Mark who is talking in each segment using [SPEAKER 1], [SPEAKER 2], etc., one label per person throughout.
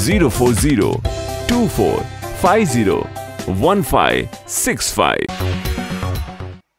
[SPEAKER 1] 04024501565।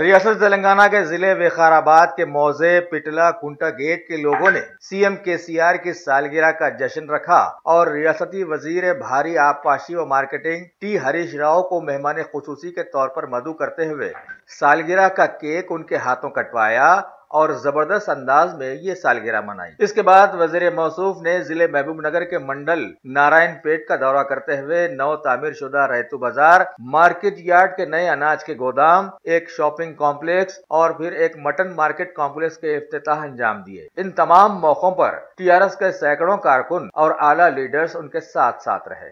[SPEAKER 2] ریاست تلنگانہ کے ضلع وقار آباد کے موزے پٹلا کنٹا گیٹ کے لوگوں نے سی ایم KCR کی سالگرہ کا جشن رکھا اور ریاستی وزیر بھاری آبپاشی و مارکیٹنگ ٹی ہریش راؤ کو مہمان خصوصی کے طور پر مدعو کرتے ہوئے سالگرہ کا کیک ان کے ہاتھوں کٹوایا اور زبردست انداز میں یہ سالگرہ منائی۔ اس کے بعد وزیر موصوف نے ضلع محبوب نگر کے منڈل نارائن پیٹ کا دورہ کرتے ہوئے نو تعمیر شدہ ریتو بازار، مارکیٹ یارڈ کے نئے اناج کے گودام، ایک شاپنگ کمپلیکس اور پھر ایک مٹن مارکیٹ کمپلیکس کے افتتاح انجام دیے۔ ان تمام موقعوں پر TRS کے سینکڑوں کارکن اور اعلیٰ لیڈرز ان کے ساتھ رہے۔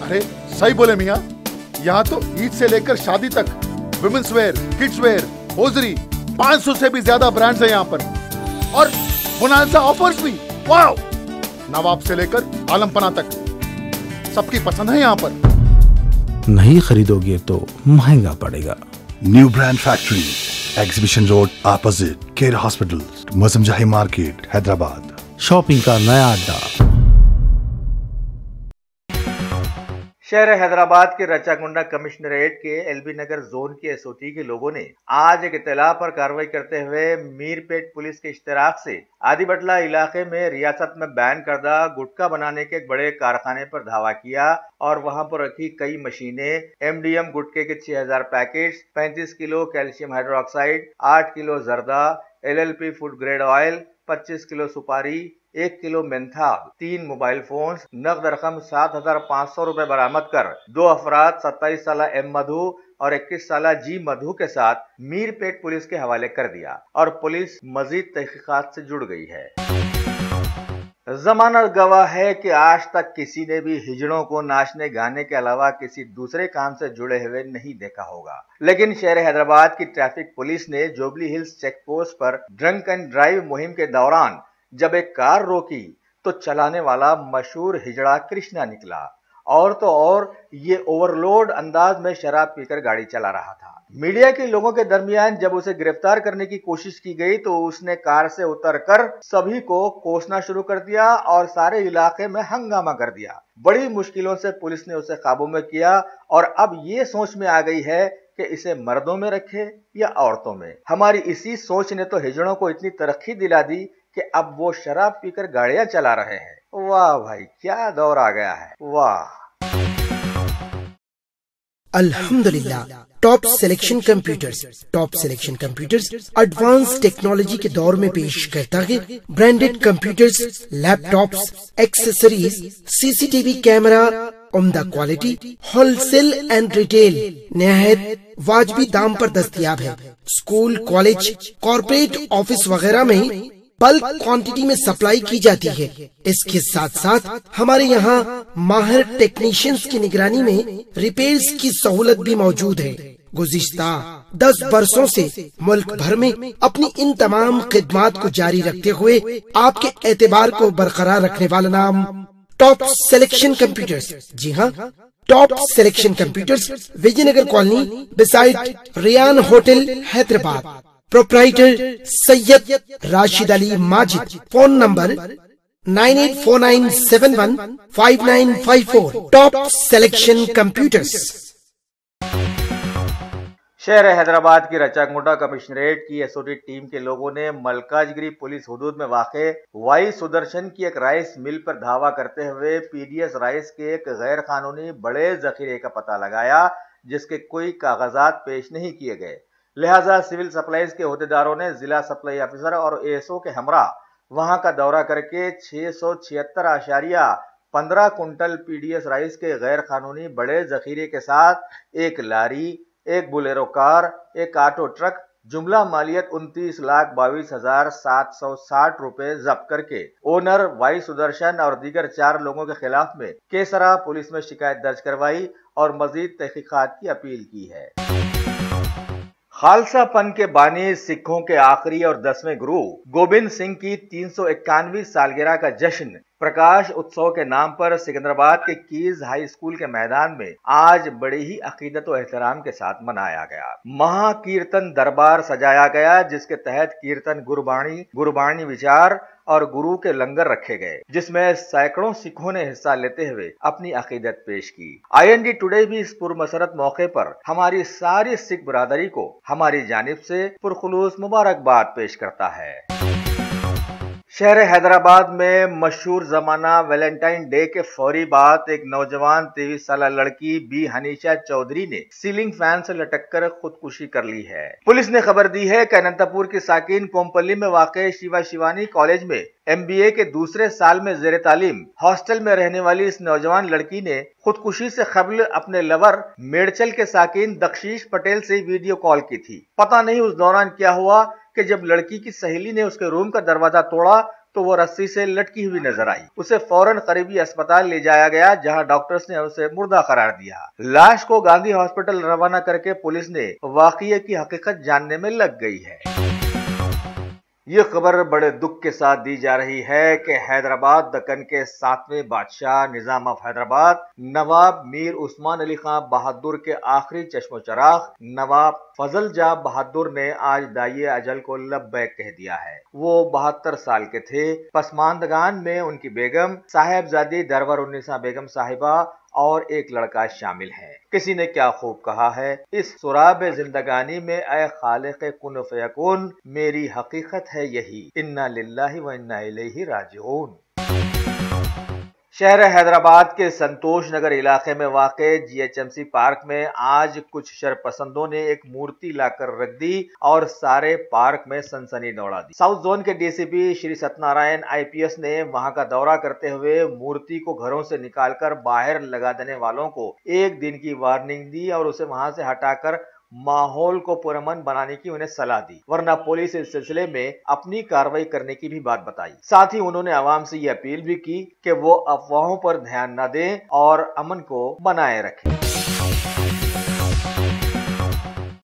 [SPEAKER 3] ارے صحیح بولے میاں، یہاں تو عید سے لے کر شادی تک women's where, kids wear, hosiery 500 سے بھی زیادہ برانڈز ہیں یہاں پر، اور بونانزا آفرز بھی۔ واو! نواب سے لے کر عالم پناہ تک سب کی پسند ہے یہاں پر۔
[SPEAKER 4] نہیں خریدو گے تو مہنگا پڑے گا۔
[SPEAKER 5] New brand factory, exhibition road opposite care hospital, Moazzam Jahi market, Hyderabad.
[SPEAKER 4] Shopping کا نیا اڈا۔
[SPEAKER 2] شہر حیدرآباد کے رچا گنڈا کمشنریٹ کے LB نگر زون کے SOT کے لوگوں نے آج ایک اطلاع پر کارروائی کرتے ہوئے میر پیٹ پولیس کے اشتراک سے آدی بٹلا علاقے میں ریاست میں بین کردہ گٹکا بنانے کے ایک بڑے کارخانے پر دھاوا کیا اور وہاں پر رکھی کئی مشینیں، MDM گٹکے کے 6000 پیکٹس، 35 کلو کیلشیم ہائیڈروکسائڈ، 8 کلو زردہ، LLP فوڈ گریڈ آئل، 25 کلو سپاری، 1 کلو منتھال، 3 موبائل فونز، نقد رقم 7500 روپے برآمد کر 2 افراد 27 سالہ M مدھو اور 21 سالہ G مدھو کے ساتھ میر پیٹ پولیس کے حوالے کر دیا اور پولیس مزید تحقیقات سے جڑ گئی ہے۔ زمانہ گواہ ہے کہ آج تک کسی نے بھی ہجڑوں کو ناچنے گانے کے علاوہ کسی دوسرے کام سے جڑے ہوئے نہیں دیکھا ہوگا، لیکن شہر حیدرآباد کی ٹریفک پولیس نے جوبلی ہلز چیک پوسٹ پر ڈرنک اینڈ ڈرائیو مہم کے دوران جب ایک کار روکی تو چلانے والا مشہور ہجڑا کرشنا نکلا، اور تو اور یہ اوور لوڈ انداز میں شراب پی کر گاڑی چلا رہا تھا۔ میڈیا کے لوگوں کے درمیان جب اسے گرفتار کرنے کی کوشش کی گئی تو اس نے کار سے اتر کر سبھی کو کوسنا شروع کر دیا اور سارے علاقے میں ہنگامہ کر دیا۔ بڑی مشکلوں سے پولیس نے اسے قابو میں کیا اور اب یہ سوچ میں آ گئی ہے کہ اسے مردوں میں رکھے یا عورتوں میں۔ ہماری اسی سوچ نے تو ہجڑوں کو اتنی ترقی دلا دی کہ اب وہ شراب پی کر گاڑیاں چلا رہے ہیں۔ واہ بھائی، کیا دور آ گیا ہے، واہ!
[SPEAKER 6] الحمدللہ top selection computers advance technology کے دور میں پیش کرتا ہے branded computers, laptops, accessories, CCTV camera, عمدہ quality, wholesale and retail, نہایت واجبی دام پر دستیاب ہے۔ اسکول، کالج، کارپوریٹ آفس وغیرہ میں بلک کوانٹٹی میں سپلائی کی جاتی ہے۔ اس کے ساتھ ساتھ ہمارے یہاں ماہر ٹیکنیشینز کی نگرانی میں ریپیئرز کی سہولت بھی موجود ہے۔ گزشتہ 10 برسوں سے ملک بھر میں اپنی ان تمام خدمات کو جاری رکھتے ہوئے آپ کے اعتبار کو برقرار رکھنے والا نام ٹاپ سلیکشن کمپیوٹرز۔ جی ہاں، top selection computers, Vijay Nagar colony beside Rayyan hotel, Hyderabad. Proprietor Syed Rashid Ali Majid. Phone number 9849715954۔ Top selection computers.
[SPEAKER 2] شہر حیدرآباد کی رچا گنڈا کمشنریٹ کی SOT ٹیم کے لوگوں نے ملکاجگیری پولیس حدود میں واقع وائی سدرشن کی ایک رائس مل پر دھاوا کرتے ہوئے PDS رائس کے ایک غیر قانونی بڑے ذخیرے کا پتہ لگایا جس کے کوئی کاغذات پیش نہیں کیے گئے۔ لہٰذا سول سپلائز کے عہدیداروں نے ضلع سپلائی آفیسر اور ASO کے ہمراہ وہاں کا دورہ کر کے 676.15 کنٹل PDS رائس کے غیر قانونی بڑے ذخیرے کے ساتھ ایک لاری، ایک بولیرو کار، ایک آٹو ٹرک، جملہ مالیت 29,22,760 روپے ضبط کر کے اونر وائی سدرشن اور دیگر 4 لوگوں کے خلاف میں کیسرا پولیس میں شکایت درج کروائی اور مزید تحقیقات کی اپیل کی ہے۔ خالصہ پن کے بانی سکھوں کے آخری اور 10ویں گرو گوبند سنگھ کی 351ویں سالگرہ کا جشن پرکاش اتسو کے نام پر سکندرآباد کے کیز ہائی اسکول کے میدان میں آج بڑی ہی عقیدت و احترام کے ساتھ منایا گیا۔ مہا کیرتن دربار سجایا گیا جس کے تحت کیرتن گربانی وچار اور گرو کے لنگر رکھے گئے جس میں سینکڑوں سکھوں نے حصہ لیتے ہوئے اپنی عقیدت پیش کی۔ IND ٹوڈے بھی اس پرمسرت موقع پر ہماری ساری سکھ برادری کو ہماری جانب سے پرخلوص مبارکباد پیش کرتا ہے۔ شہر حیدرآباد میں مشہور زمانہ ویلنٹائن ڈے کے فوری بعد ایک نوجوان 23 سالہ لڑکی بی ہنیشا چودھری نے سیلنگ فین سے لٹک کر خودکشی کر لی ہے۔ پولیس نے خبر دی ہے کہ اننت پور کی ساکن کومپلی میں واقع شیوا شیوانی کالج میں MBA کے دوسرے سال میں زیر تعلیم ہاسٹل میں رہنے والی اس نوجوان لڑکی نے خودکشی سے قبل اپنے لور میڑچل کے ساکن دکشیش پٹیل سے ویڈیو کال کی تھی۔ پتہ نہیں اس دوران کیا ہوا کہ جب لڑکی کی سہیلی نے اس کے روم کا دروازہ توڑا تو وہ رسی سے لٹکی ہوئی نظر آئی۔ اسے فوراً قریبی اسپتال لے جایا گیا جہاں ڈاکٹرز نے اسے مردہ قرار دیا۔ لاش کو گاندھی ہاسپٹل روانہ کر کے پولیس نے واقعے کی حقیقت جاننے میں لگ گئی ہے۔ یہ خبر بڑے دکھ کے ساتھ دی جا رہی ہے کہ حیدرآباد دکن کے 7ویں بادشاہ نظام آف حیدرآباد نواب میر عثمان علی خان بہادر کے آخری چشم و چراغ نواب فضل جاہ بہادر نے آج دائی اجل کو لبیک کہہ دیا ہے۔ وہ 72 سال کے تھے۔ پسماندگان میں ان کی بیگم صاحبزادی درور النساء بیگم صاحبہ اور ایک لڑکا شامل ہے۔ کسی نے کیا خوب کہا ہے، اس سراب زندگانی میں اے خالق کن فیکون میری حقیقت ہے یہی، انا للہ و انا الیہ راجعون۔ شہر حیدرآباد کے سنتوش نگر علاقے میں واقع GHMC پارک میں آج کچھ شرپسندوں نے ایک مورتی لا کر رکھ دی اور سارے پارک میں سنسنی دوڑا دی۔ ساؤتھ زون کے DCP شری ست نارائن IPS نے وہاں کا دورہ کرتے ہوئے مورتی کو گھروں سے نکال کر باہر لگا دینے والوں کو 1 دن کی وارننگ دی اور اسے وہاں سے ہٹا کر ماحول کو پرامن بنانے کی انہیں صلاح دی، ورنہ پولیس اس سلسلے میں اپنی کارروائی کرنے کی بھی بات بتائی۔ ساتھ ہی انہوں نے عوام سے یہ اپیل بھی کی کہ وہ افواہوں پر دھیان نہ دیں اور امن کو بنائے رکھیں۔